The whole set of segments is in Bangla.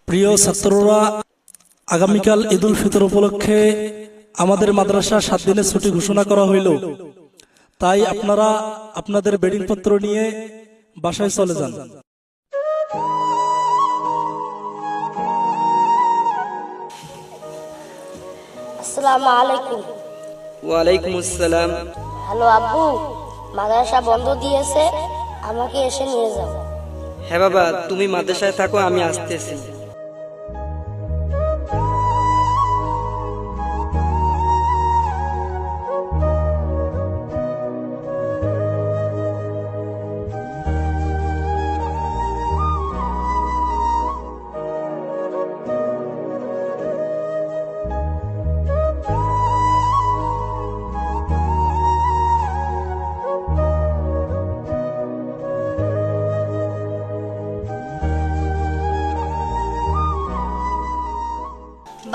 প্রিয় ছাত্ররা, আগামীকাল ঈদ উল ফিতর উপলক্ষে আমাদের মাদ্রাসা 7 দিনের ছুটি ঘোষণা করা হইল। তাই আপনারা আপনাদের বেডিং পত্র নিয়ে বাসায় চলে যান। আসসালামু আলাইকুম। ওয়ালাইকুম আসসালাম। হ্যালো আব্বু, মাদ্রাসা বন্ধ দিয়েছে, আমাকে এসে নিয়ে যাও। হ্যাঁ বাবা, তুমি মাদ্রাসায় থাকো, আমি আসতেছি।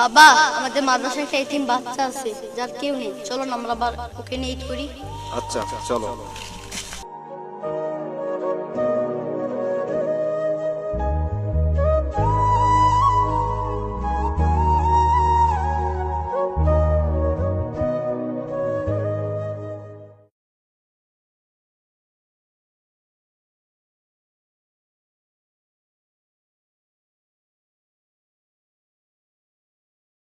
বাবা, আমাদের মাদ্রাসায় একটা এতিম বাচ্চা আছে যার কেউ নেই, চলো না আমরা আবার ওকে নিয়ে ঈদ করি। আচ্ছা চলো।